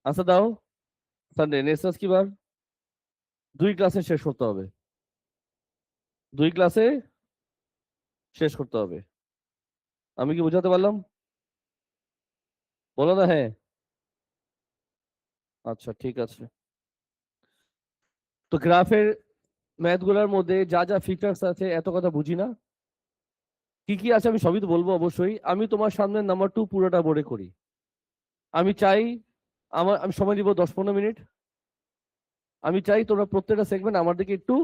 Answer দাও। Sunday next কি বার? 2 ক্লাসে শেষ করতে হবে। 2 ক্লাসে শেষ করতে হবে। আমি কি বোঝাতে পারলাম? বলো না হ্যাঁ। আচ্ছা ঠিক আছে। তো গ্রাফের ম্যাথ গুলার মধ্যে যা যা ফিচার্স আছে এত কথা বুঝি না। কি কি আছে আমি সবই তো বলবো অবশ্যই। আমি তোমার সামনে নাম্বার 2 পুরোটা বোর্ডে করি। আমি চাই আমি সময় দিব 10-15 মিনিট। আমি চাই তোমরা প্রত্যেকটা সেগমেন্ট আমার দিকে একটু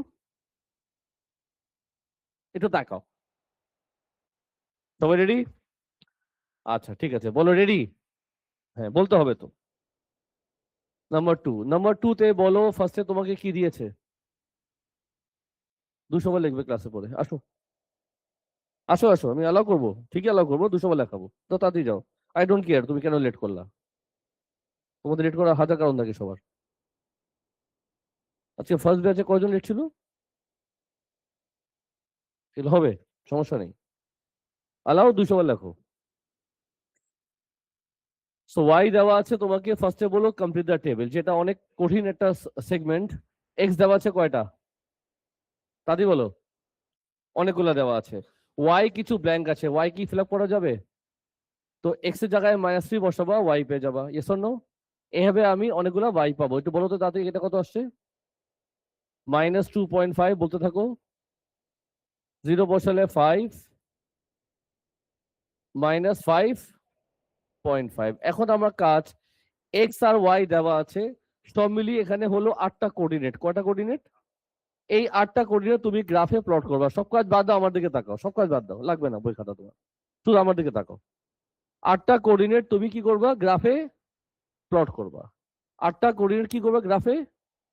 একটু তাকাও। সবাই রেডি? আচ্ছা ঠিক আছে, বলো রেডি। হ্যাঁ বলতে হবে তো। নাম্বার 2 তে বলো ফার্স্টে তোমাকে কি দিয়েছে। 200 বার লিখবে ক্লাসে পড়ে আসো। আসো আসো, আমি অ্যালাউ করবো, ঠিকই অ্যালাউ করবো, 200 বার লেখাবো তো তাড়াতাড়ি যাও। আই ডোন্ট কেয়ার তুমি কেন লেট করলা। তোমাদের লেট করার হাজার কারণ থাকে সবার। আজকে ফার্স্ট ব্যাচে কয়জন লেট ছিল? এগুলো হবে, সমস্যা নেই। অ্যালাউ 200 বার লেখো। সো ওয়াই দেওয়া আছে তোমাকে, ফার্স্টে বলো কমপ্লিট দ্য টেবিল, যেটা অনেক কঠিন একটা সেগমেন্ট। এক্স দেওয়া আছে কয়টা? তাড়াতাড়ি বলো। অনেকগুলো দেওয়া আছে। ওয়াই কিছু ব্ল্যাঙ্ক আছে, ওয়াই কি ফিল আপ করা যাবে? তো এক্স এর জায়গায় -3 বসাবা, ওয়াই পেয়ে যাবা, ইয়েস অর নো? এভাবে আমি অনেকগুলো ওয়াই পাবো। একটু বলো তো তাড়াতাড়ি এটা কত আসছে। -2.5 বলতে থাকো। 0 বসালে 5, -5.5। এখন আমার কাজ, এক্স আর ওয়াই দেওয়া আছে, সব মিলিয়ে এখানে হলো 8টা কোঅর্ডিনেট। কয়টা কোঅর্ডিনেট? এই 8টা কোঅর্ডিনেট তুমি গ্রাফে প্লট করবা। সব কাজ বাদ দাও, আমার দিকে তাকাও, সব কাজ বাদ দাও, লাগবে না বই খাতা তোমার, শুধু আমার দিকে তাকাও। 8টা কোঅর্ডিনেট তুমি কি করবা? গ্রাফে প্লট করবা। 8টা কোঅর্ডিনেট কি করবা? গ্রাফে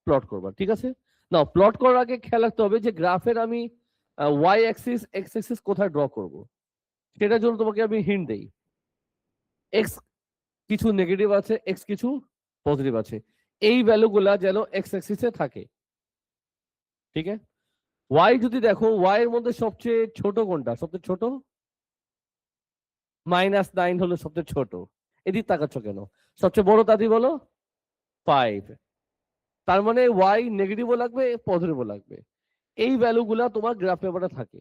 প্লট করবা, ঠিক আছে? নাও প্লট করার আগে খেয়াল রাখতে হবে যে গ্রাফের আমি ওয়াই অ্যাক্সিস এক্স অ্যাক্সিস কোথায় ড্র করব। সেটার জন্য তোমাকে আমি হিন্ট দেই। এক্স কিছু নেগেটিভ আছে, এক্স কিছু পজিটিভ আছে। এই ভ্যালুগুলা যেন এক্স অ্যাক্সিসে থাকে, ঠিক আছে? ওয়াই যদি দেখো, ওয়াই এর মধ্যে সবচেয়ে ছোট কোনটা? সবচেয়ে ছোট -9 হলো সবচেয়ে ছোট। এদিক তাকাচ্ছ কেন? সবচেয়ে বড় তাদি বলো 5। তার মানে ওয়াই নেগেটিভও লাগবে, পজিটিভও লাগবে। এই ভ্যালুগুলা তোমার গ্রাফ পেপারে থাকে।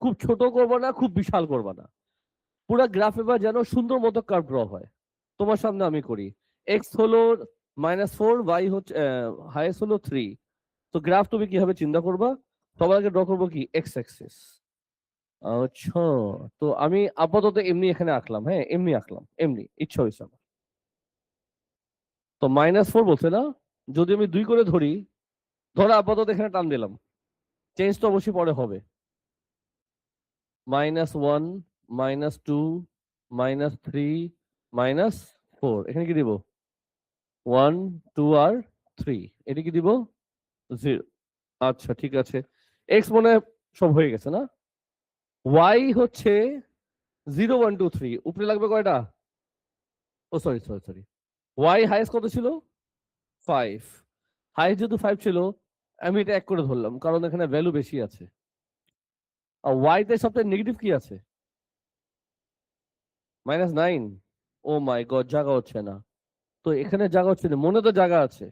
খুব ছোট করবা না, খুব বিশাল করবা না। পুরো গ্রাফ পেপার যেন সুন্দর মতো কার্ভ ড্র হয়। তোমার সামনে আমি করি। এক্স হলো -4, ওয়াই হচ্ছে হাইয়েস্ট হলো 3। তো গ্রাফ তুমি কিভাবে চিন্তা করবা? সবার আগে ড্র করবো কি এক্স অ্যাক্সিস। আচ্ছা, তো আমি আপাতত এমনি এখানে আঁকলাম, হ্যাঁ এমনি আঁকলাম, এমনি ইচ্ছা হয়েছে আমার। তো -4 বলছে না, যদি আমি 2 করে ধরি, ধরো আপাতত এখানে টান দিলাম, চেঞ্জ তো অবশ্যই পরে হবে। -1, -2, -3, -4, এখানে কি দিব? 1, 2 আর 3, এটা কি দিব? 0। আচ্ছা ঠিক আছে। এক্স মনে হয় সব হয়ে গেছে না? ওয়াই হচ্ছে 0, 1, 2, 3, উপরে লাগবে কয়টা? Oh sorry sorry sorry, Y highest কত ছিল? 5। হাইয়েস্ট যেহেতু 5 ছিল, আমি এটা 1 করে ধরলাম কারণ এখানে ভ্যালু বেশি আছে। আর ওয়াই তে সবচেয়ে নেগেটিভ কি আছে? -9। ও মাই গড, জায়গা হচ্ছে না। তো এখানে জায়গা হচ্ছে না, মনে তো জায়গা আছে।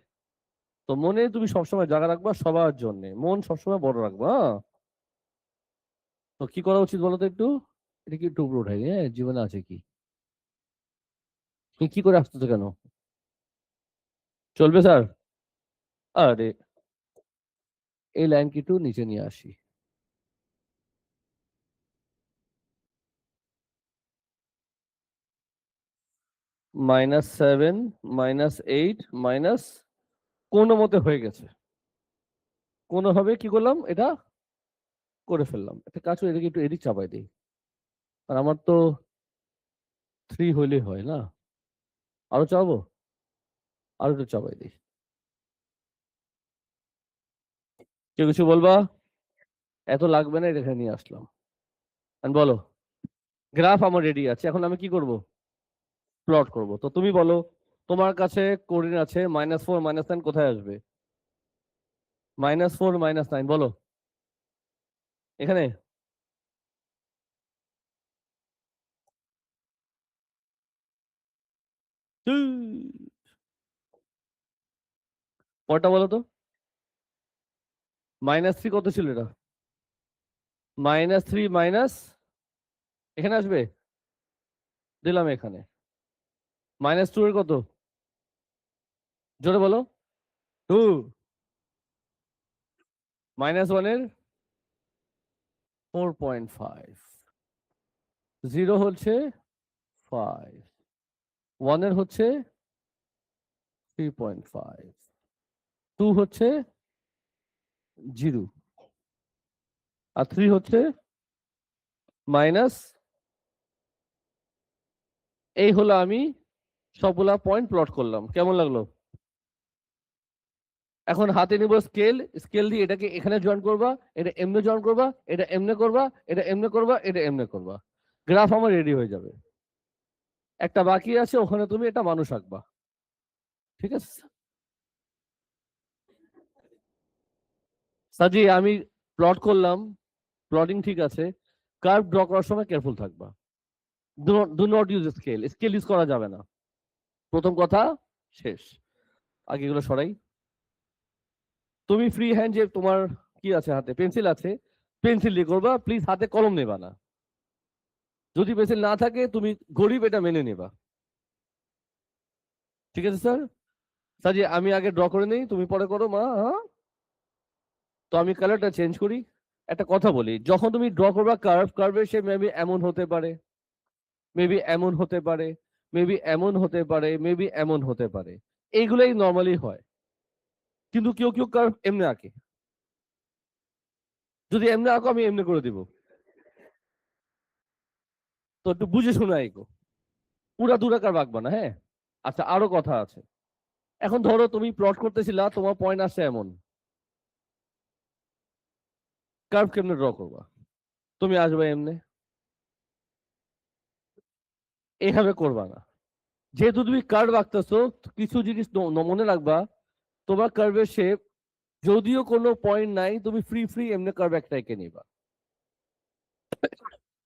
তো মনে তুমি সবসময় জায়গা রাখবা সবার জন্য, মন সবসময় বড় রাখবা, হ্যাঁ? তো কি করা উচিত বলো তো একটু? এটা কি একটু উপরে উঠাই, হ্যাঁ জীবনে আছে কি? তুমি কি করে আসতেছো কেন? চলবে স্যার? আরে, এই লাইন কি একটু নিচে নিয়ে আসি। -7, -8, মাইনাস, কোনো মতে হয়ে গেছে। কোনোভাবে কি করলাম এটা? করে ফেললাম। একটা কাজ করে এটাকে একটু এদিক চাপাই দিই। আর আমার তো 3 হইলেই হয় না? আরো চাপাবো? আরো একটু চাপাই দিই। কেউ কিছু বলবা? এত লাগবে না, এটা এখানে নিয়ে আসলাম। And বলো, গ্রাফ আমার রেডি আছে, এখন আমি কি করব? প্লট করব। তো তুমি বলো, তোমার কাছে কোঅর্ডিনেট আছে -4, -9 কোথায় আসবে? -4, -9 বলো এখানে। পরটা বলো তো। -3 কত ছিল এটা? -3 মাইনাস এখানে আসবে, দিলাম এখানে। -2 এর কত? জোরে বলো। 2। -1 এর 4.5। 0 হচ্ছে 5। 1 এর হচ্ছে 3.5। 2 হচ্ছে 0। আর 3 হচ্ছে মাইনাস। এই হলো আমি সবগুলা পয়েন্ট প্লট করলাম, কেমন লাগলো? এখন হাতে নিব স্কেল, স্কেল দিয়ে এটাকে এখানে জয়েন করবা, এটা এমনে জয়েন করবা, এটা এমনে করবা, এটা এমনে করবা, এটা এমনে করবা, গ্রাফ আমার রেডি হয়ে যাবে। একটা বাকি আছে, ওখানে তুমি এটা মানুষ আঁকবা, ঠিক আছে? সাজি আমি প্লট করলাম, প্লটিং ঠিক আছে, কার্ভ ড্র করার সময় কেয়ারফুল থাকবা। Do not use scale, scale use করা যাবে না, প্রথম কথা। শেষ। আগে এগুলো সরাই। তুমি ফ্রি হ্যান্ড, যে তোমার কি আছে হাতে, পেন্সিল আছে, পেন্সিল দিয়ে করবা, প্লিজ হাতে কলম নেবা না। যদি পেন্সিল না থাকে তুমি গরিব, এটা মেনে নেবা, ঠিক আছে স্যার? সাজি আমি আগে ড্র করে নেই, তুমি পরে করো মা, হ্যাঁ? তো আমি কালারটা চেঞ্জ করি। একটা কথা বলি, যখন তুমি ড্র করবা কার্ভ, কার্ভের সে মেবি এমন হতে পারে, মেবি এমন হতে পারে, মেবি এমন হতে পারে, মেবি এমন হতে পারে, এইগুলাই নর্মালি হয়। কিন্তু কেউ কেউ কার্ভ এমনি আঁকে, যদি এমনি আঁকো আমি এমনি করে দিব। তো একটু বুঝে শুনে আঁকো, পুরা দুরা কার্ভ আঁকবা না, হ্যাঁ? আচ্ছা, আরো কথা আছে। এখন ধরো তুমি প্লট করতেছিলা, তোমার পয়েন্ট আসছে এমন, কার্ভ কেমনে ড্র করবা? তুমি আসবে এমনি, এইভাবে করবা না। যেহেতু তুমি কার্ভ আঁকতেছো, কিছু জিনিস মনে রাখবা। তোমার কার্ভের শেপ, যদিও কোনো পয়েন্ট নাই, তুমি ফ্রি ফ্রি এমনি কার্ভ একটা এঁকে নিবা,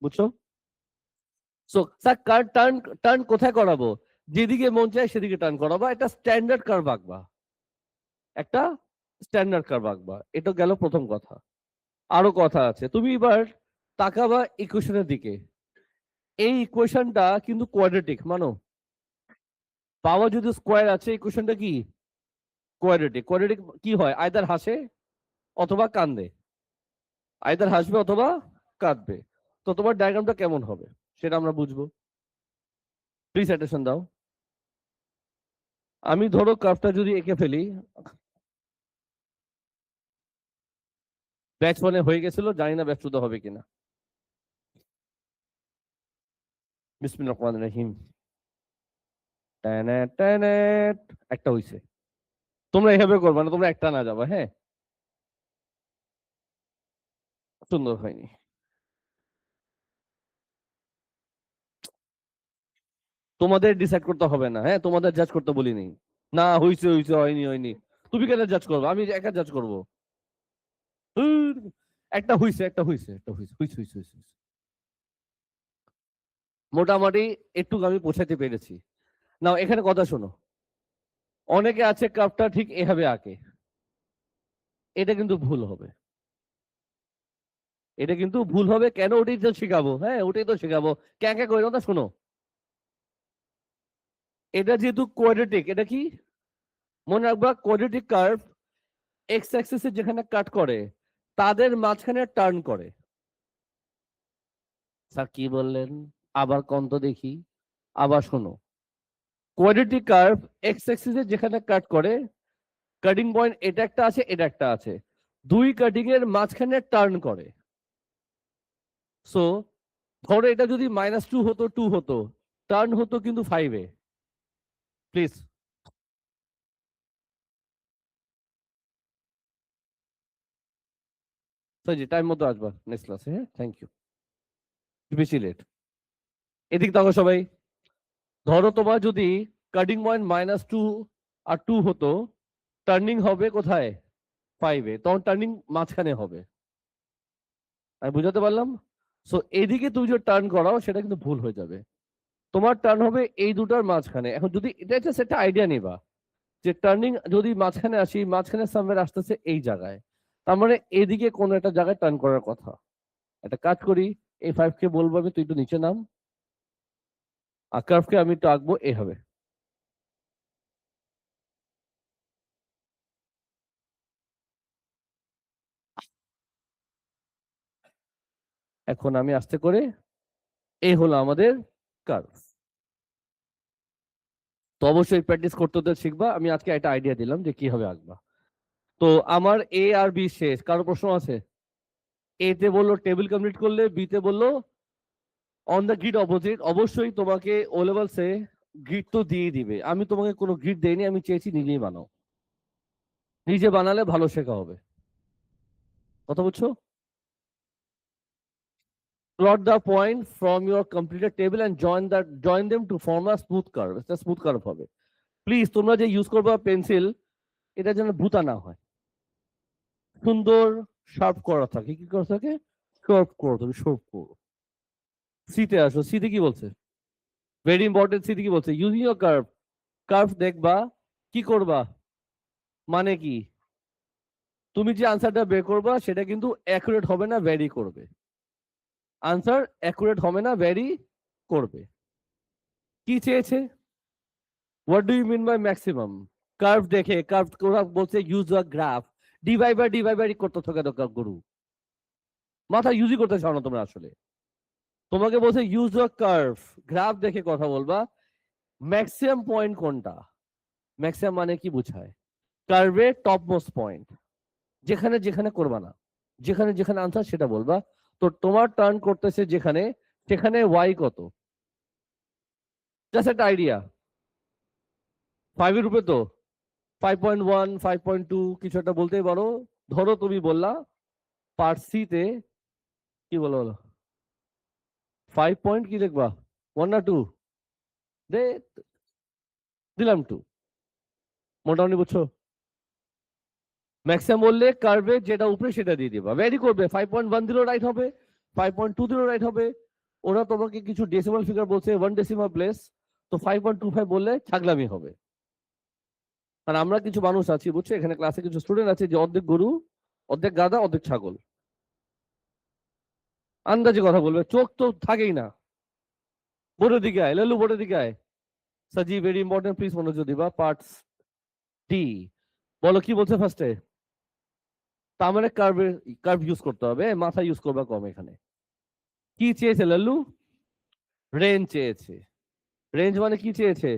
বুঝছো? So sir curve turn, turn কোথায় করাবো? যেদিকে মন চায় সেদিকে টার্ন করাবা, একটা স্ট্যান্ডার্ড কার্ভ আঁকবা, একটা স্ট্যান্ডার্ড কার্ভ আঁকবা। এটা গেল প্রথম কথা। আরো কথা আছে, তুমি এবার তাকাবা ইকুয়েশনের দিকে। এই ইকুয়েশনটা কিন্তু কোয়াড্রেটিক, মানো? পাওয়ার যদি স্কোয়ার আছে, ইকুয়েশনটা কি? কোয়াড্রেটিক। কোয়াড্রেটিক কি হয়? আইদার হাসে অথবা কান্দে, আইদার হাসবে অথবা কাঁদবে। তো তোমার ডায়াগ্রামটা কেমন হবে সেটা আমরা বুঝবো। প্লিজ অ্যাটেনশন দাও। আমি ধরো কার্ভটা যদি এঁকে ফেলি, ব্যাচ ওয়ানে হয়ে গেছিল, জানি না ব্যাচ টুতে হবে কিনা। বিসমিল্লাহির রহমানির রহিম। একটা হইছে। তোমরা এভাবে করবা না, তোমরা একটা না যাবা, হ্যাঁ? সুন্দর হয়নি। তোমাদের ডিসাইড করতে হবে না, হ্যাঁ? তোমাদের জাজ করতে বলিনি। না হইছে হইছে, হয়নি হয়নি, তুমি কেন জাজ করবো? আমি একা জাজ করবো? উম, একটা হইছে, একটা হইছে, একটা হইছে, হইছে হইছে হইছে হইছে। মোটামুটি একটু আমি পৌঁছাতে পেরেছি। নাও এখানে কথা শোনো। অনেকে আছে কাপটা ঠিক এভাবে আঁকে, এটা কিন্তু ভুল হবে। এটা কিন্তু ভুল হবে কেন? ওটাই তো শেখাবো, হ্যাঁ ওটাই তো শেখাবো। ক্যাঁ ক্যাঁ করে না শোনো। এটা যেহেতু কোয়াড্রেটিক, এটা কি মনে রাখবা? কোয়াড্রেটিক কার্ভ এক্স অ্যাক্সিসে যেখানে কাট করে, তাদের মাঝখানে টার্ন করে। স্যার কি বললেন? আবার কন্ত দেখি, আবার শোনো। কোয়াড্রেটিক কার্ভ এক্স অ্যাক্সিসে যেখানে কাট করে, কাটিং পয়েন্ট এটা একটা আছে, এটা একটা আছে, দুই কাটিং এর মাঝখানে টার্ন করে। সো ধরো এটা যদি -2 হতো, 2 হতো, টার্ন হতো কিন্তু 5-এ। প্লিজ জি টাইম মতো আসবা নেক্সট ক্লাসে, হ্যাঁ? Thank you. বেশি লেট। এদিক দেখো সবাই। ধরো তোমার যদি কাটিং পয়েন্ট -2 আর 2 হতো, টার্নিং হবে কোথায়? 5-এ, তখন টার্নিং মাঝখানে হবে। আমি বুঝাতে পারলাম? সো এইদিকে তুমি যদি টার্ন করাও, সেটা কিন্তু ভুল হয়ে যাবে। তোমার টার্ন হবে এই দুটার মাঝখানে। এখন যদি এটা একটা সেটা আইডিয়া নিবা, যে টার্নিং যদি মাঝখানে আসি, মাঝখানে সামওয়্যার আসতেছে এই জায়গায়, তার মানে এদিকে কোনো একটা জায়গায় টার্ন করার কথা। একটা কাজ করি, এই 5 কে বলবো আমি তুই একটু নিচে নাম, আর কার্ভকে আমি একটু আঁকবো এইভাবে। এখন আমি আস্তে করে, এই হলো আমাদের কার্ভ। তো অবশ্যই প্র্যাকটিস করতে হতে শিখবা। আমি আজকে একটা আইডিয়া দিলাম যে কিভাবে আঁকবা। তো আমার এ আর বি শেষ, কারো প্রশ্ন আছে? এ তে বললো টেবিল কমপ্লিট করলে, বি তে বললো অন দ্য গ্রিড অপোজিট। অবশ্যই তোমাকে ও লেভেলসে গ্রিড তো দিয়ে দিবে, আমি তোমাকে কোনো গ্রিড দেইনি, আমি চেয়েছি নিজেই বানাও। নিজে বানালে ভালো শেখা হবে। কথা বুঝছো? Plot the point from your completed table and join them to form a smooth curve. একটা স্মুথ কার্ভ হবে। প্লিজ তোমরা যে ইউজ করবা পেন্সিল, এটা যেন ভুতা না হয়, সুন্দর শার্প করা থাকে। কি করা থাকে? শার্প করো, তুমি শার্প করো। সিতে আসো, সিতে কি বলছে? Very important. সিতে কি বলছে? Using your curve. কার্ভ দেখবা, কি করবা, মানে কি, তুমি যে আনসারটা বের করবা সেটা কিন্তু অ্যাকুরেট হবে না, ভ্যারি করবে। আনসার অ্যাকুরেট হবে না, ভ্যারি করবে। কি চেয়েছে? What do you mean by maximum? Curve দেখে, কার্ভ ওরা বলছে ইউজ আ গ্রাফ। ডিভাইড করতে থাকে দরকার গরু, মাথা ইউজই করতে চাও না তোমরা আসলে। তোমাকে বলছে ইউজ আ কার্ভ, গ্রাফ দেখে কথা বলবা। ম্যাক্সিমাম পয়েন্ট কোনটা? ম্যাক্সিমাম মানে কি বোঝায়? কার্ভের টপ মোস্ট পয়েন্ট, যেখানে যেখানে করবা না, যেখানে যেখানে আনসার সেটা বলবা। তো তোমার টার্ন করতেছে যেখানে, সেখানে ওয়াই কত? জাস্ট একটা আইডিয়া। 5 এর উপরে তো 5.1, 5.2 কিছু একটা বলতেই পারো। ধরো তুমি বললা পার্ট সি তে, কি বলো বলো, 5 পয়েন্ট কি লিখবা, 1 না 2? দে, দিলাম 2। মোটামুটি বুঝছো? ম্যাক্সিমাম বললে কার্ভে যেটা উপরে সেটা দিয়ে দিবা, ভ্যারি করবে। 5.1 দিলেও রাইট হবে, 5.2 দিলেও রাইট হবে। ওরা তোমাকে কিছু ডেসিমাল ফিগার বলছে, 1 ডেসিমাল প্লেস, তো 5.25 বললে ছাগলামি হবে। আর আমরা কিছু মানুষ আছি বুঝছো, এখানে ক্লাসে কিছু স্টুডেন্ট আছে যে অর্ধেক গরু, অর্ধেক গাধা, অর্ধেক ছাগল, আন্দাজে কথা বলবে, চোখ তো থাকেই না। বোর্ডের দিকে আয় লালু, বোর্ডের দিকে আয়। সাজি, ভেরি ইম্পর্টেন্ট, প্লিজ মনোযোগ দিবা। পার্টস ডি, বলো কি বলছে ফার্স্টে? তার মানে কার্ভ ইউজ করতে হবে, মাথা ইউজ করবা কম এখানে। কি চেয়েছে লাল্লু? রেঞ্জ চেয়েছে। রেঞ্জ মানে কি চেয়েছে?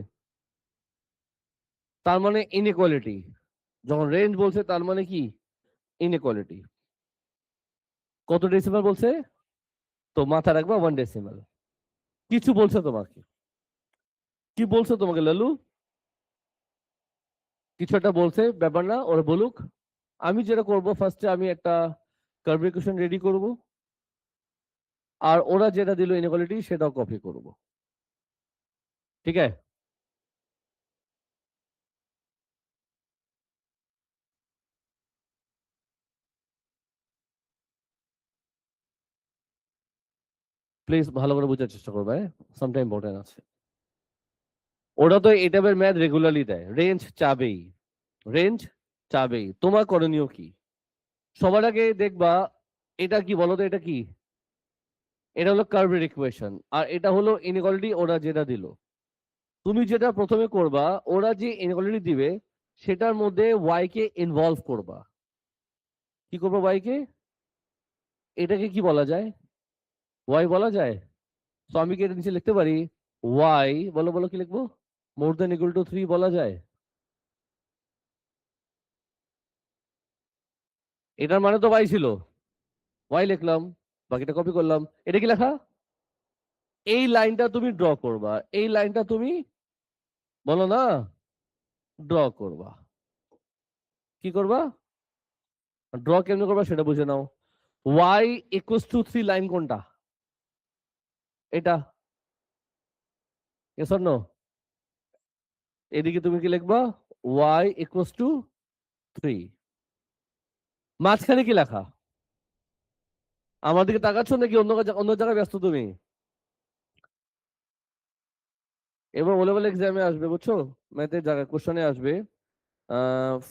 তার মানে ইনইকুয়ালিটি। যখন রেঞ্জ বলছে তার মানে কি? ইনইকুয়ালিটি। কত ডেসিমাল বলছে? তো মাথা রাখবা 1 ডেসিমাল। কিছু বলছে তোমাকে? কি বলছে তোমাকে লালু? কিছু একটা বলছে, ব্যাপার না, ওরা বলুক। আমি যেটা করব, ফার্স্টে আমি একটা কার্ভ ইকুয়েশন রেডি করব, আর ওরা যেটা দিল ইনইকুয়ালিটি সেটাও কপি করব। ঠিক আছে? প্লিজ ভালো করে বোঝার চেষ্টা করবে, সামটাইম ইম্পর্টেন্ট আছে। ওরা তো এই টাইপের ম্যাথ রেগুলারলি দেয়, রেঞ্জ চাবেই, রেঞ্জ চাবেই। তোমার করণীয় কি? সবার আগে দেখবা, এটা কি বলো তো, এটা কি? এটা হলো কার্ভের ইকুয়েশন, আর এটা হলো ইনইকুয়ালিটি ওরা যেটা দিল। তুমি যেটা প্রথমে করবা, ওরা যে ইনইকুয়ালিটি দিবে সেটার মধ্যে ওয়াই কে ইনভলভ করবা। কি করবো ওয়াই কে? এটাকে কি বলা যায়? ওয়াই বলা যায়। তো আমি কি এটা নিচে লিখতে পারি? ওয়াই, বলো বলো কি লিখবো? মোর দেন ইকুয়াল টু 3 বলা যায়। এটার মানে তো ওয়াই ছিল, ওয়াই লিখলাম, বাকিটা কপি করলাম। এটা কি লেখা? এই লাইনটা তুমি ড্র করবা, এই লাইনটা তুমি, বলো না, ড্র করবা। কি করবা? ড্র কেমনে করবা সেটা বুঝে নাও। ওয়াই ইকুয়ালস টু 3 লাইন কোনটা? এটা। Yes or no? এদিকে তুমি কি লিখবা? Y equals to 3। মাঝখানে কি লেখা? আমার দিকে তাকাচ্ছ নাকি অন্য অন্য জায়গায় ব্যস্ত তুমি? এবার ও লেভেল এক্সামে আসবে বুঝছো, ম্যাথের জায়গায় কোশ্চেনে আসবে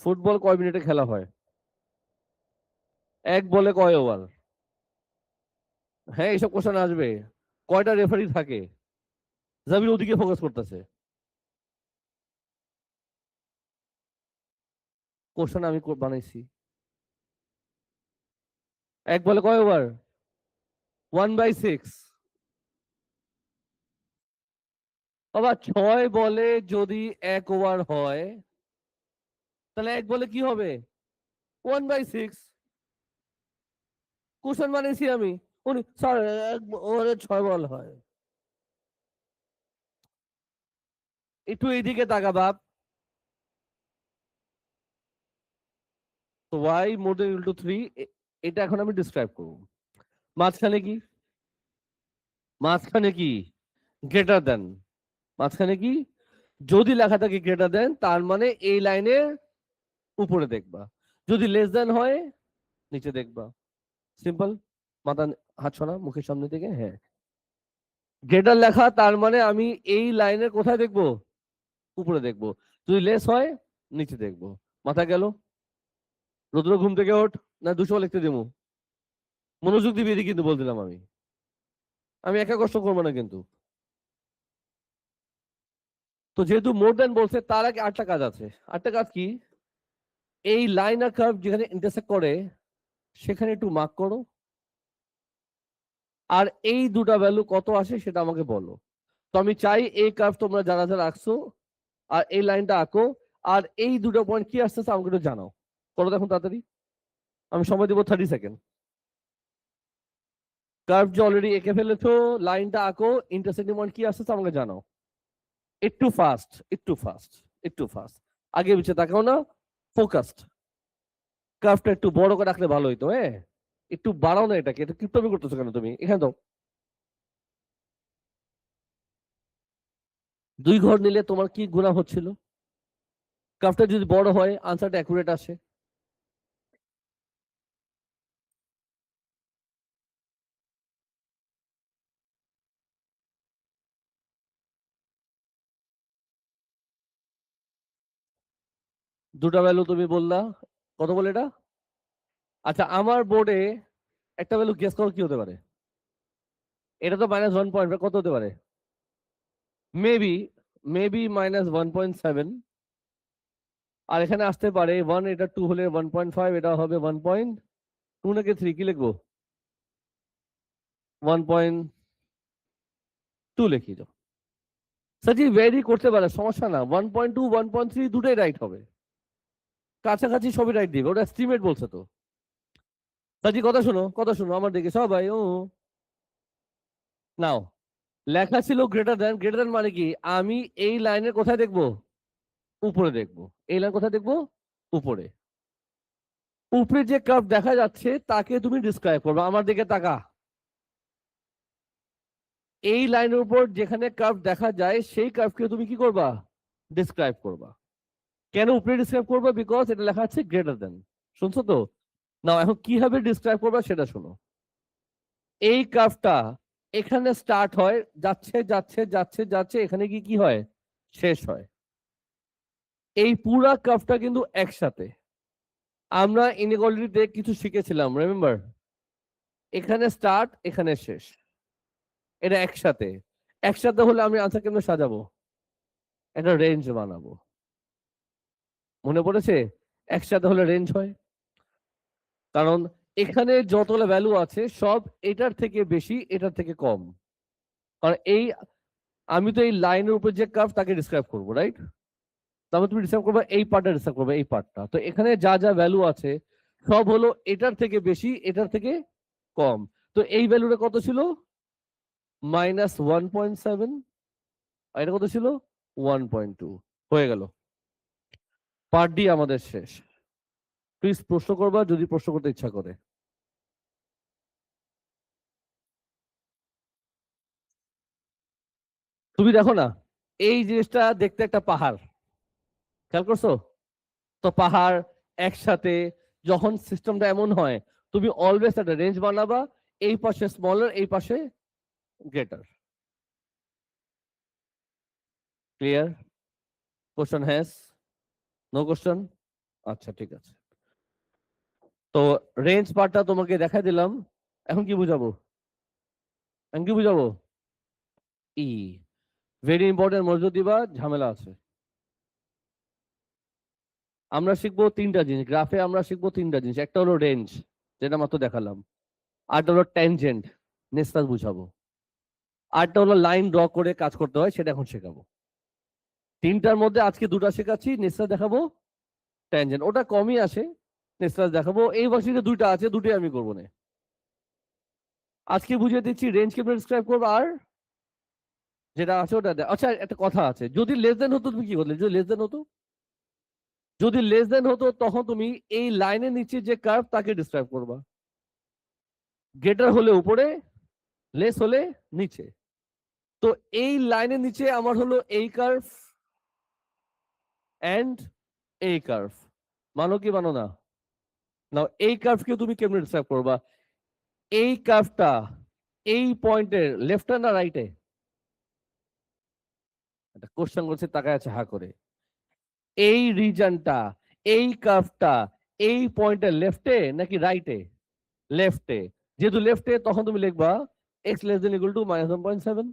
ফুটবল কয় মিনিটে খেলা হয়? এক বলে কয় ওভার? হ্যাঁ, এইসব কোশ্চেন আসবে। কয়টা রেফারি থাকে? জাবির ওদিকে ফোকাস করতেছে। কোশ্চেন আমি বানাইছি। এক বলে কয় ওভার? 1/6। বাবা 6 বলে যদি 1 ওভার হয় তাহলে এক বলে কি হবে? 1/6। কোশ্চেন বানিয়েছি আমি। উনি স্যার 1 ওভারে 6 বল হয়। একটু এইদিকে তাকা বাপ। তো y more than equal to 3, এটা এখন আমি ডিসক্রাইব করব। মাঝখানে কি? মাঝখানে কি? Greater than. মাঝখানে কি? যদি লেখা থাকে গ্রেটার দেন তার মানে এই লাইনের উপরে দেখবা, যদি লেস দেন হয় নিচে দেখবা। সিম্পল। মাথা, হাত ছড়া মুখের সামনে থেকে, হ্যাঁ। গ্রেটার লেখা তার মানে আমি এই লাইনের কোথায় দেখবো? উপরে দেখবো। যদি লেস হয় নিচে দেখবো। মাথা গেল? রুদ্র ঘুম থেকে ওঠ, না 200 লিখতে দেবো? মনোযোগ দিবি এদিকে কিন্তু বলছিলাম আমি। আমি একা কষ্ট করবো না কিন্তু। তো যেহেতু মোর দেন বলছে তার আগে 8টা কাজ আছে। 8টা কাজ কি? এই লাইন আর কার্ভ যেখানে ইন্টারসেক্ট করে সেখানে একটু মার্ক করো, আর এই দুটা ভ্যালু কত আসে সেটা আমাকে বলো। তো আমি চাই এই কার্ভ তোমরা যারা যারা আঁকছো আর এই লাইনটা আঁকো, আর এই দুটো পয়েন্ট কি আসতেছে আমাকে একটু জানাও। করো দেখুন তাড়াতাড়ি। আমি সময় দিব 30 সেকেন্ড। কার্ভ যে অলরেডি এঁকে ফেলেছো, লাইনটা আঁকো, ইন্টারসেক্টিং পয়েন্ট কি আসতেছে আমাকে জানাও। একটু ফাস্ট, একটু ফাস্ট, একটু ফাস্ট। আগে পিছিয়ে তাকাও না, ফোকাসড। কার্ভটা একটু বড় করে রাখলে ভালো হইতো, হ্যাঁ। একটু বাড়াও না এটাকে, এটা কিপটামি করতেছো কেন তুমি? এখানে দাও। 2 ঘর নিলে তোমার কি গুণা হচ্ছিল? কার্ভটা যদি বড় হয় আনসারটা অ্যাকুরেট আসে। দুটা ভ্যালু তুমি বললা, কত বলে এটা? আচ্ছা, আমার বোর্ডে একটা ভ্যালু গেস করো কি হতে পারে? এটা তো -1.5, কত হতে পারে? Maybe, maybe -1.7। আর এখানে আসতে পারে 1, এটা 2 হলে 1.5, এটা হবে 1.2 নাকি 3, কি লিখবো? 1.2 লিখি দাও। সাজি ভেরি করতে পারে, সমস্যা না। 1.2, 1.3 দুটাই রাইট হবে। কাছাকাছি সবই রাইট দিবে, ওটা এস্টিমেট বলছে তো। সাজি কথা শোনো, কথা শোনো আমার দিকে সবাই। ও নাও, লেখা ছিল গ্রেটার দেন। গ্রেটার দেন মানে কি? আমি এই লাইনের কোথায় দেখবো? উপরে দেখবো। এই লাইন কোথায় দেখবো? উপরে। উপরে যে কার্ভ দেখা যাচ্ছে তাকে তুমি ডিসক্রাইব করবে। আমার দিকে তাকা। এই লাইনের উপর যেখানে কার্ভ দেখা যায় সেই কার্ভকে তুমি কি করবা? ডিসক্রাইব করবা। কেন উপরে ডিসক্রাইব করবা? বিকজ এটা লেখা আছে গ্রেটার দেন। শুনছো তো? নাও এখন কিভাবে ডিসক্রাইব করবা সেটা শোনো। এই কার্ভটা এখানে স্টার্ট হয়, যাচ্ছে যাচ্ছে যাচ্ছে যাচ্ছে, এখানে কি কি হয়? শেষ হয়। এই পুরা কার্ভটা কিন্তু একসাথে। আমরা ইনইকুয়ালিটিতে কিছু শিখেছিলাম, রিমেম্বার? এখানে স্টার্ট, এখানে শেষ, এটা একসাথে। একসাথে হলে আমি আনসার কেমনে সাজাবো? একটা রেঞ্জ বানাবো। মনে পড়েছে? একসাথে হলে রেঞ্জ হয়। কারণ এখানে যতগুলো ভ্যালু আছে সব এটার থেকে বেশি, এটার থেকে কম। কারণ এই, আমি তো এই লাইনের উপর যে কার্ভ তাকে ডিসক্রাইব করবো, রাইট? তারপর তুমি ডিসক্রাইব করবে এই পার্টটা, ডিসক্রাইব করবে এই পার্টটা। তো এখানে যা যা ভ্যালু আছে সব হলো এটার থেকে বেশি, এটার থেকে কম। তো এই ভ্যালুটা কত ছিল? -1.7। আর এটা কত ছিল? 1.2। হয়ে গেল। পার্ট ডি আমাদের শেষ। প্লিজ প্রশ্ন করবা যদি প্রশ্ন করতে ইচ্ছা করে। তুমি দেখো না, এই জিনিসটা দেখতে একটা পাহাড়, খেয়াল করছো? তো পাহাড় একসাথে যখন সিস্টেমটা এমন হয়, তুমি অলওয়েজ একটা রেঞ্জ বানাবা। এই পাশে স্মলার, এই পাশে greater. Clear? Question has? No question? আচ্ছা ঠিক আছে। তো রেঞ্জ পার্টটা তোমাকে দেখাই দিলাম। এখন কি বুঝাবো? এখন কি বুঝাবো? ই ভেরি ইম্পর্টেন্ট, মনোযোগ দিবা, ঝামেলা আছে। আমরা শিখবো তিনটা জিনিস গ্রাফে, আমরা শিখবো তিনটা জিনিস। একটা হলো রেঞ্জ, যেটা মাত্র দেখালাম। আরটা হলো ট্যানজেন্ট, নেক্সট বুঝাবো। আরটা হলো লাইন ড্র করে কাজ করতে হয়, সেটা এখন শেখাবো। তিনটার মধ্যে আজকে দুটা শেখাচ্ছি, নেক্সট দেখাবো ট্যানজেন্ট, ওটা কমই আসে। নেক্সট দেখাবো। এই ভার্সিটিতে দুইটা আছে, দুটোই আমি করবো না। আজকে বুঝিয়ে দিচ্ছি রেঞ্জ কেমনে ডিসক্রাইব করবো, আর যেটা আছে ওটা। আচ্ছা একটা কথা আছে, যদি লেস দেন হতো তুমি কি করলে? যদি লেস দেন হতো, যদি লেস দেন হতো তখন তুমি এই লাইনের নিচে যে কার্ভ তাকে ডিসক্রাইব করবা। গ্রেটার হলে উপরে, লেস হলে নিচে। তো এই লাইনের নিচে আমার হলো এই কার্ভ এন্ড এই কার্ভ। মানো কি মানো না? নাও এই কার্ভকে তুমি কেমনে ডিসক্রাইব করবা? এই কার্ভটা এই পয়েন্টের লেফটে না রাইটে? একটা কোশ্চেন করছে, তাকায় আছে হা করে। এই রিজনটা, এই কার্ভটা এই পয়েন্টের লেফটে নাকি রাইটে? লেফটে। যেহেতু লেফটে, তখন তুমি লিখবা x less than equal two -1.7।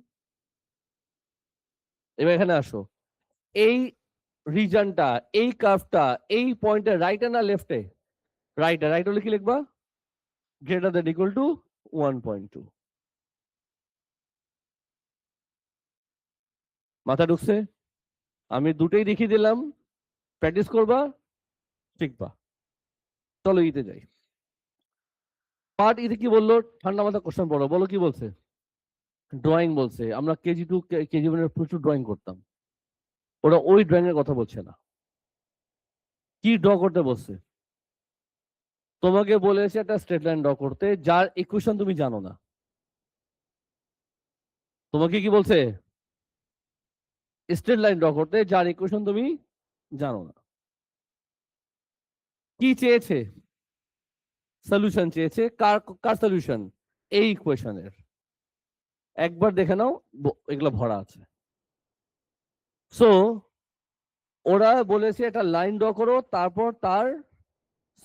এবার এখানে আসো, এই রিজনটা, এই কার্ভটা এই পয়েন্টের রাইটে না লেফটে? রাইটে। রাইট হলে কি লিখবা? Greater than equal two 1.2। মাথা ঢুকছে? আমি দুটোই দেখিয়ে দিলাম, প্র্যাকটিস করবা, শিখবা। চলো ইতে যাই। পার্ট ইতে কি বললো? ঠান্ডা মাথা কোশ্চেন পড়ো, বলো কি বলছে? ড্রয়িং বলছে। আমরা কেজি টু কেজি ওয়ানের প্রচুর ড্রয়িং করতাম, ওরা ওই ড্রয়িং এর কথা বলছে না। কি ড্র করতে বলছে? তোমাকে বলেছে একটা স্ট্রেট লাইন ড্র করতে যার ইকুয়েশন তুমি জানো না। তোমাকে কি বলছে? স্ট্রেট লাইন ড্র করতে যার ইকুয়েশন তুমি জানো না। কি চেয়েছে? সলিউশন চেয়েছে। কার কার সলিউশন? এই ইকুয়েশনের। একবার দেখে নাও, এগুলো ভরা আছে। সো ওরা বলেছে একটা লাইন ড্র করো, তারপর তার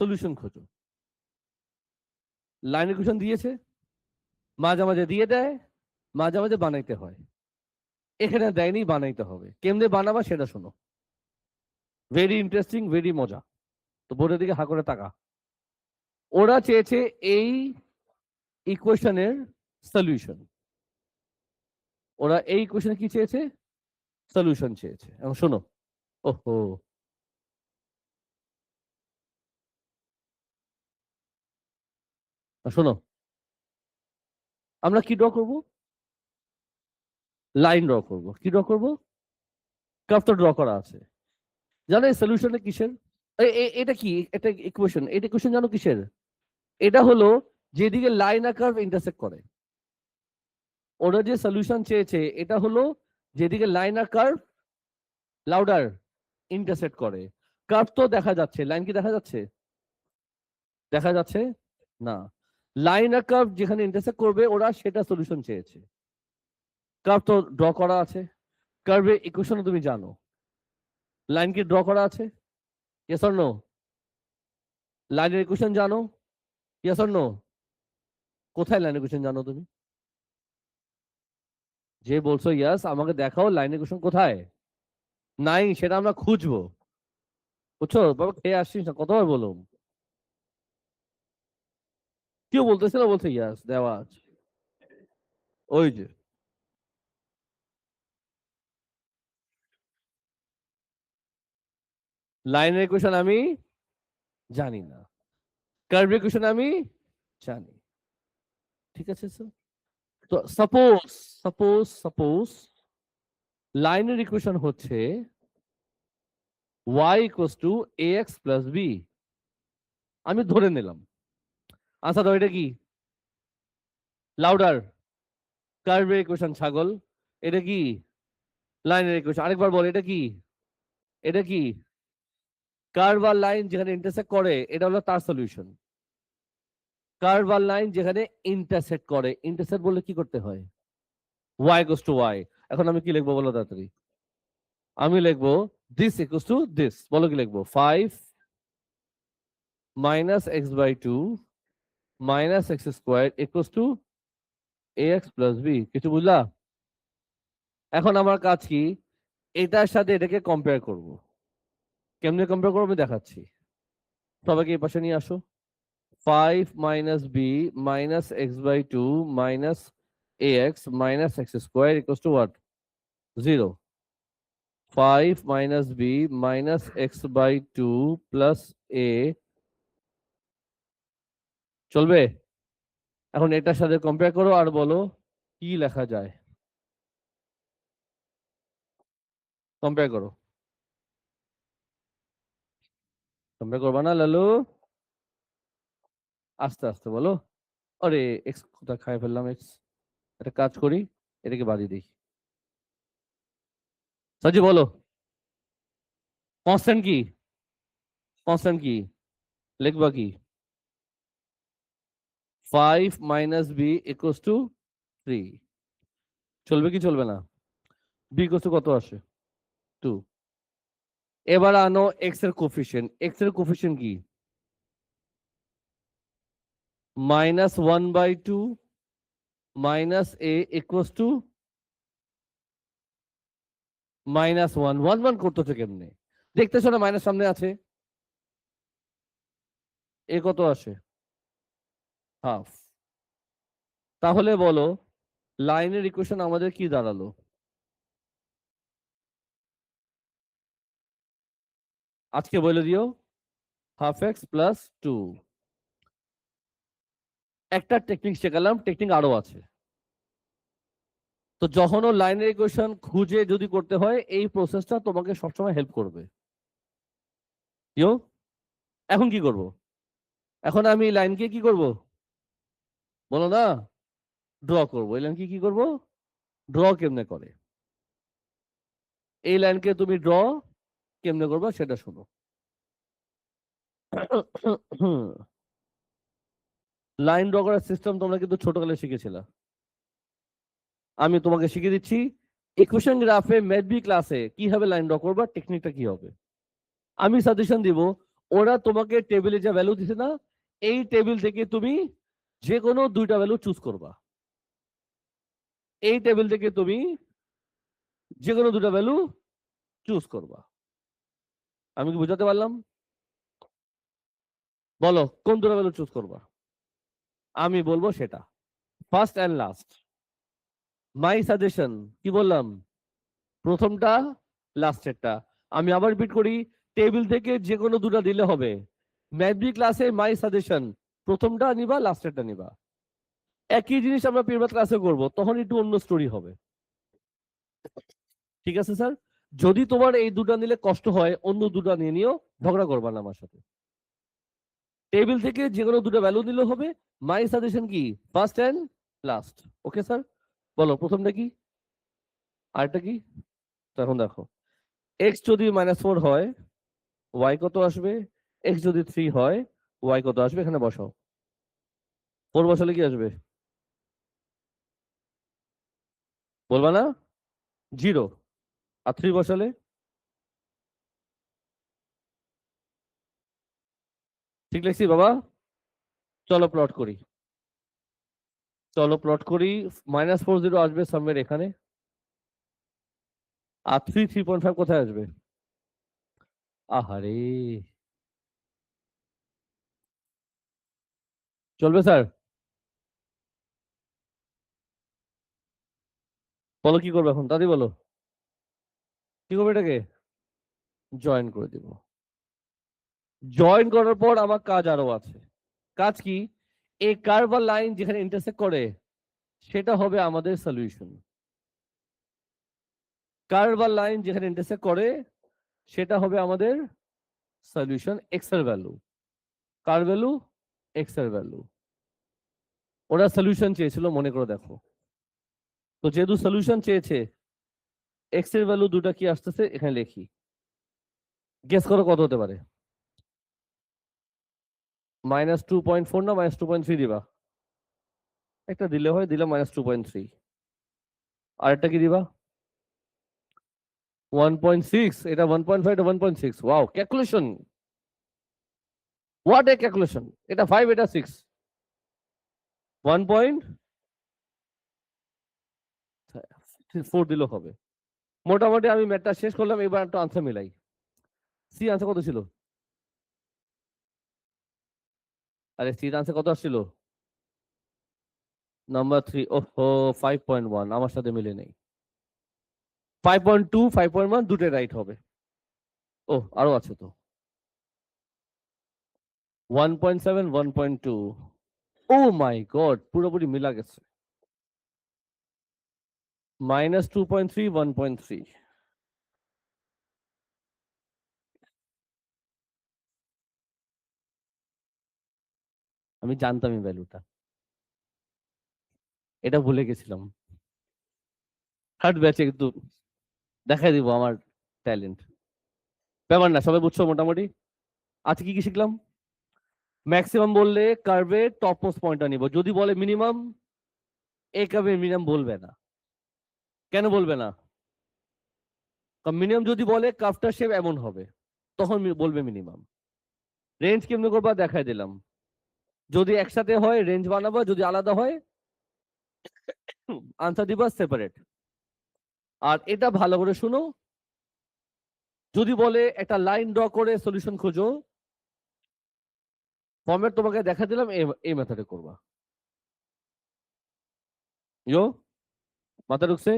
সলিউশন খোঁজো। লাইন ইকুয়েশন দিয়েছে, মাঝে মাঝে দিয়ে দেয়, মাঝে মাঝে বানাইতে হয়। এখানে দেয়নি, বানাইতে হবে। কেমনে বানাবা সেটা শোনো, ভেরি ইন্টারেস্টিং, ভেরি মজা। তো বোর্ডের দিকে হা করে তাকা। ওরা চেয়েছে এই ইকুয়েশনের সলিউশন। ওরা এই ইকুয়েশনে কি চেয়েছে? সলিউশন চেয়েছে। এখন শোনো, ওহো, শোনো, আমরা কি ড্র করব? লাইন ড্র করব। কি ড্র করব? কার্ভ তো ড্র করা আছে। জানো এই সলিউশনটা কিসের? এটা কি? এটা ইকুয়েশন, এটা ইকুয়েশন জানো কিসের? এটা হলো যেদিকে লাইন আর কার্ভ ইন্টারসেক্ট করে। ওরা যে সলিউশন চেয়েছে এটা হলো যেদিকে লাইন আর কার্ভ লাউডার ইন্টারসেক্ট করে। কার্ভ তো দেখা যাচ্ছে, লাইন কি দেখা যাচ্ছে? দেখা যাচ্ছে না। লাইন আর কার্ভ যেখানে ইন্টারসেক্ট করবে ওরা সেটা সলিউশন চেয়েছে। কার্ভ তো ড্র করা আছে, কার্ভের ইকুয়েশন তুমি জানো। লাইন কি ড্র করা আছে? Yes or no? লাইনের ইকুয়েশন জানো? Yes or no? কোথায় লাইনের ইকুয়েশন জানো তুমি? যে বলছো ইয়াস, আমাকে দেখাও লাইনের ইকুয়েশন কোথায়। নাই, সেটা আমরা খুঁজবো। বুঝছো বাবা, খেয়ে আসছিস না, কতবার বলুম। কেউ বলতেছে না, বলছে ইয়াস দেওয়া আছে। ওই যে লাইনের ইকুয়েশন আমি জানি না, কার্ভের ইকুয়েশন আমি জানি। ঠিক আছে স্যার? তো সাপোজ সাপোজ সাপোজ লাইনের ইকুয়েশন হচ্ছে y equals to ax plus b। আমি ধরে নিলাম। আচ্ছা তো এটা কি? লাউডার। কার্ভের ইকুয়েশন ছাগল। এটা কি? লাইনের ইকুয়েশন। আরেকবার বল, এটা কি? এটা কি? কার্ভ আর লাইন যেখানে ইন্টারসেক্ট করে এটা হলো তার সলিউশন। কার্ভ আর লাইন যেখানে ইন্টারসেক্ট করে, ইন্টারসেক্ট বললে কি করতে হয়? y goes to y। এখন আমি কি লিখবো বলো তাড়াতাড়ি? আমি লিখবো দিস ইকুয়ালস টু দিস। বলো কি লিখবো? 5 minus x by 2 minus x square equals to ax plus b. কিছু বুঝলা? এখন আমার কাজ কি, এটার সাথে এটাকে কম্পেয়ার করব। কেমনে কম্পেয়ার করবো আমি দেখাচ্ছি। সবাইকে এই পাশে নিয়ে আসো। 5 minus b minus x by 2 minus ax minus x square equals to what? 0। 5 minus b minus x by 2 plus a। চলবে? এখন এটার সাথে কম্পেয়ার করো আর বলো কি লেখা যায়। কম্পেয়ার করো। কম্পেয়ার করবা না লালু? আস্তে আস্তে বলো। আরে এক্স কোথায় খাই ফেললাম এক্স। একটা কাজ করি, এটাকে বাদিয়ে দিই। সাজি বলো কনস্ট্যান্ট কি? কনস্ট্যান্ট কি লিখবা কি? 5 মাইনাস বি ইকুয়ালস টু 3। চলবে কি চলবে না? বি ইকুয়ালস টু কত আসে? 2। এবার আনো এক্স এর কোফিশিয়েন্ট। এক্স এর কোফিশিয়েন্ট কি? Minus 1/2 minus A equals to -1। 1 করতেছে কেমনে? দেখতেছো না মাইনাস সামনে আছে? এ কত আসে? হাফ। তাহলে বলো লাইনের ইকুয়েশন আমাদের কি দাঁড়ালো? আজকে বলে দিও, হাফ এক্স প্লাস 2। একটা টেকনিক শেখালাম, টেকনিক আরো আছে। তো যখনও লাইনের ইকুয়েশন খুঁজে যদি করতে হয়, এই প্রসেসটা তোমাকে সবসময় হেল্প করবে। এখন কি করব? এখন আমি লাইনকে কি করব বলো না? ড্র করবো। এই লাইনকে কি করব? ড্র কেমনে করে? এই লাইনকে তুমি ড্র কেমনে করবা সেটা শোনো। লাইন ড্র করার সিস্টেম তোমরা কিন্তু ছোটকালে শিখেছিলা। আমি তোমাকে শিখিয়ে দিচ্ছি ইকুয়েশন গ্রাফে ম্যাথবি ক্লাসে কিভাবে লাইন ড্র করবা, টেকনিকটা কি হবে। আমি সাজেশন দিব, ওরা তোমাকে টেবিলে যা ভ্যালু দিছে না, এই টেবিল থেকে তুমি যে কোনো দুইটা ভ্যালু চুজ করবা। এই টেবিল থেকে তুমি যে কোনো দুটো ভ্যালু চুজ করবা। আমি কি বুঝাতে পারলাম? বলো কোন দুটো ভ্যালু চুজ করবা? আমি বলবো সেটা first and last. My suggestion কি বললাম? প্রথমটা লাস্টেরটা। আমি আবার রিপিট করি, টেবিল থেকে যে কোনো দুটো দিলে হবে। ম্যাথবি ক্লাসে মাই সাজেশন প্রথমটা নিবা, লাস্টেরটা নিবা। একই জিনিস আমরা পেপার ক্লাসে করব, তখন একটু অন্য স্টোরি হবে। ঠিক আছে স্যার? যদি তোমার এই দুটো নিলে কষ্ট হয়, অন্য দুটো নিয়ে নিও, ঝগড়া করবা না আমার সাথে। টেবিল থেকে যে কোনো দুটো ভ্যালু নিলে হবে। মাই সাজেশন কি? First and last. Okay sir? বলো প্রথমটা কি, আরেকটা কি? তো এখন দেখো, এক্স যদি -4 হয় ওয়াই কত আসবে? এক্স যদি 3 হয় ওয়াই কত আসবে? এখানে বসাও। 4 বসালে কি আসবে বলবা না? 0। আর 3 বসালে? ঠিক লিখছি বাবা? চলো প্লট করি। চলো প্লট করি। -40 আসবে সামনের এখানে। আর 3.5 কোথায় আসবে? আহারে, চলবে স্যার? বলো কি করবে এখন, দাদি বলো কি করবে? এটাকে জয়েন করে দিব। জয়েন করার পর আমার কাজ আরো আছে। কাজ কি? এই কার্ভ বা লাইন যেখানে ইন্টারসেক্ট করে সেটা হবে আমাদের সলিউশন। কার্ভ বা লাইন যেখানে ইন্টারসেক্ট করে সেটা হবে আমাদের সলিউশন। এক্স এর ভ্যালু, কার ভ্যালু? এক্স এর ভ্যালু। ওরা সলিউশন চেয়েছিল, মনে করে দেখো। তো যেহেতু সলিউশন চেয়েছে, এক্স এর ভ্যালু দুটা কি আসতেছে এখানে লিখি। গেস করো কত হতে পারে? -2.4 না -2.3 দিবা? একটা দিলে হয়, দিলাম -2.3। আরেকটা কি দিবা? 1.6, এটা 1.5 এটা 1.6, wow calculation, what a calculation, এটা 5 এটা 6, 1.4 দিলেও হবে। মোটামুটি আমি ম্যাথটা শেষ করলাম, এবার একটা আনসার মিলাই। সি আনসার কত ছিল? আরে সি আনসার কত আসছিল? নাম্বার 3, ওহো 5.1 আমার সাথে মিলে নেই। 5.2 5.1 দুটোই রাইট হবে। ও আরো আছে তো, 1.7 1.2, ও মাই গড পুরোপুরি মিলা গেছে। -2.3 1.3। আমি জানতামই ভ্যালুটা, এটা ভুলে গেছিলাম। থার্ড ব্যাচে কিন্তু দেখাই দিব আমার ট্যালেন্ট। ব্যাপার না, সবাই বুঝছো মোটামুটি। আজকে কি কি শিখলাম? ম্যাক্সিমাম বললে কার্ভের টপ মোস্ট পয়েন্টটা নিব, যদি বলে মিনিমাম, এই কার্ভের মিনিমাম বলবে না। কেন বলবে না? কারণ মিনিমাম যদি বলে কার্ভটার শেপ এমন হবে, তখন বলবে মিনিমাম। রেঞ্জ কেমনে করবা দেখাই দিলাম। যদি একসাথে হয় রেঞ্জ বানাবা, যদি আলাদা হয় আনসার দিবা সেপারেট। আর এটা ভালো করে শুনো, যদি বলে একটা লাইন ড্র করে সলিউশন খোঁজো, ফর্মেট তোমাকে দেখা দিলাম, এই মেথডে করবা। ইয়ো, মাথা ঢুকছে?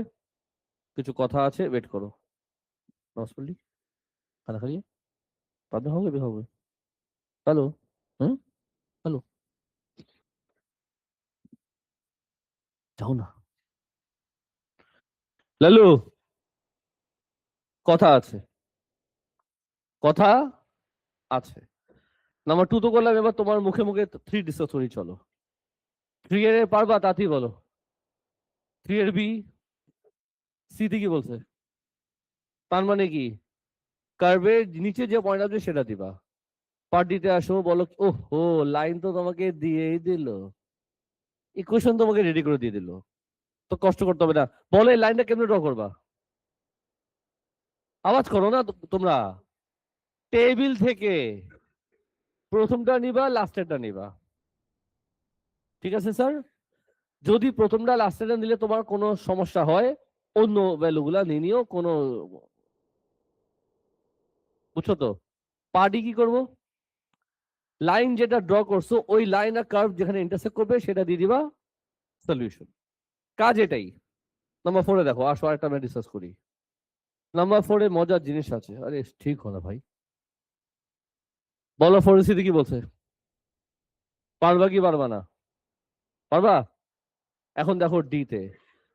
কিছু কথা আছে, ওয়েট করো। নস করলি, খানা খাইয়ে পাবে, হবে বে হবে। হ্যালো, হুম, হ্যালো, যাও না। লালু, কথা আছে, কথা আছে। নাম্বার 2 তো করলাম, এবার তোমার মুখে মুখে 3 ডিসকাস করি, চলো। 3 এর পারবা তাতেই বলো। 3 এর বি, সি তে কি বলছে? তার মানে কি, কার্ভের নিচে যে পয়েন্ট আছে সেটা দিবা। পার্ট দিতে আসো, বলো ওহো লাইন তো তোমাকে দিয়েই দিল, ইকুয়েশন তোমাকে রেডি করে দিয়ে দিল, তো কষ্ট করতে হবে না। বলো এই লাইনটা কেমনে ড্র করবা? আওয়াজ করো না তোমরা। টেবিল থেকে প্রথমটা নিবা, লাস্টেরটা নিবা, ঠিক আছে স্যার? যদি প্রথমটা লাস্টেরটা নিলে তোমার কোনো সমস্যা হয়, অন্য ভ্যালুগুলা নিয়ে নিও, কোনো, বুঝছো তো? পার্টি কি করবো, লাইন যেটা ড্র করছো ওই লাইন আর কার্ভ যেখানে ইন্টারসেক্ট করবে সেটা দিয়ে দিবা সলিউশন। কাজ এটাই। নাম্বার 4 দেখো, আসো আরেকটা আমরা ডিসকাস করি। নাম্বার 4 মজার জিনিস আছে, আরে ঠিক হলো ভাই। বলো ফরেন্সিতে কি বলছে? পারবা কি পারবা না? পারবা? এখন দেখো ডিতে,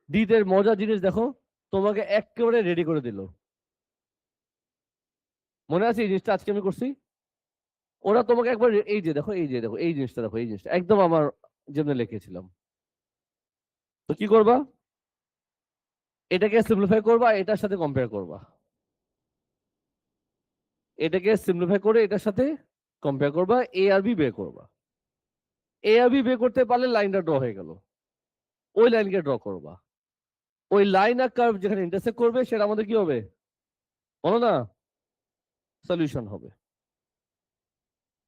ডিতে মজার জিনিস দেখো, তোমাকে একেবারে রেডি করে দিল। মনে আছে এই জিনিসটা আজকে আমি করছি? ওরা তোমাকে একবার এই যে দেখো, এই যে দেখো, এই জিনিসটা দেখো, এই জিনিসটা একদম আমার জন্য লিখেছিলাম। তো কি করবা, এটাকে সিম্পলিফাই করবা, এটার সাথে কম্পেয়ার করবা, এটাকে সিম্পলিফাই করে এটার সাথে কম্পেয়ার করবা, এ আর বি বের করবা। এ আর বি বের করতে পারলে লাইনটা ড্র হয়ে গেল, ওই লাইনকে ড্র করবা। ওই লাইন আর কার্ভ যেখানে ইন্টারসেক্ট করবে সেটা আমাদের কি হবে বলো না? সলিউশন হবে।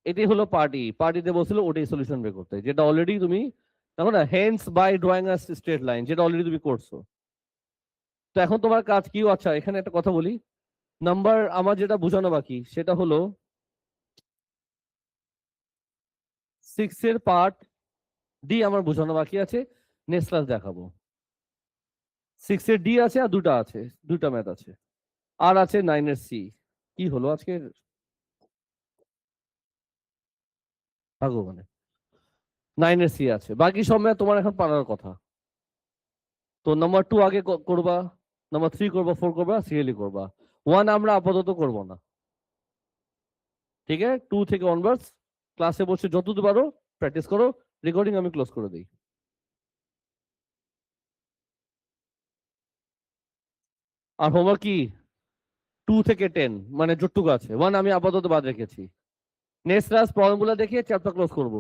এটাই হলো পার্টি, পার্টিতে বলছিল ওটাই সলিউশন বের করতে, যেটা অলরেডি তুমি দেখো না, hence by drawing a straight line, যেটা অলরেডি তুমি করছো। তো এখন তোমার কাজ কি? আচ্ছা এখানে একটা কথা বলি, নাম্বার আমার যেটা বোঝানো বাকি সেটা হলো 6 এর পার্ট ডি আমার বোঝানো বাকি আছে, নেক্সট ক্লাস দেখাবো। 6 এর ডি আছে আর দুটা আছে, দুটা ম্যাথ আছে, আর আছে 9 এর সি। কি হলো আজকে ভগবানে, 9 এর সি আছে, বাকি সব ম্যাথ তোমার এখন পারার কথা। তো নাম্বার 2 আগে করবা, নাম্বার 3 করবা, 4 করবা, সিরিয়ালি করবা। 1 আমরা আপাতত করব না, ঠিক আছে? 2 থেকে অনওয়ার্ডস ক্লাসে বসে যতদূর পারো প্র্যাকটিস করো। রেকর্ডিং আমি ক্লোজ করে দিই। আর হোমওয়ার্ক কি, 2 থেকে 10 মানে যতটুকু আছে, 1 আমি আপাতত বাদ রেখেছি। নেক্সট ক্লাস প্রবলেমগুলো দেখে চ্যাপ্টার ক্লোজ করবো,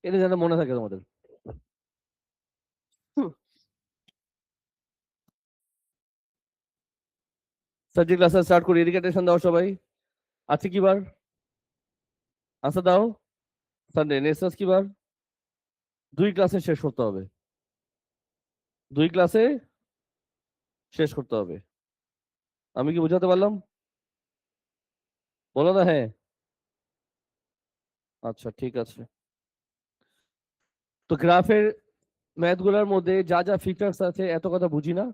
এটা যেন মনে থাকে তোমাদের। সাবজেক্ট ক্লাস স্টার্ট করি। এদিকে টেনশন দাও সবাই। আজকে কি বার? আনসার দাও। সানডে। নেক্সট কি বার? 2 ক্লাসে শেষ করতে হবে। 2 ক্লাসে শেষ করতে হবে। আমি কি বোঝাতে পারলাম? বলো না হ্যাঁ। আচ্ছা ঠিক আছে। তো গ্রাফের ম্যাথ গুলার মধ্যে যা যা ফিচার্স আছে এত কথা বুঝি না।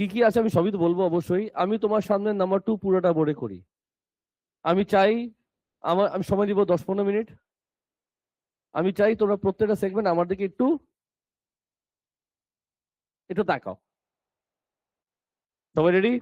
কি কি আছে আমি সবই তো বলবো অবশ্যই। আমি তোমার সামনে নাম্বার 2 পুরোটা বোর্ডে করি। আমি চাই আমি সময় দিব 10-15 মিনিট। আমি চাই তোমরা প্রত্যেকটা সেগমেন্ট আমার দিকে একটু একটু তাকাও। সবাই রেডি?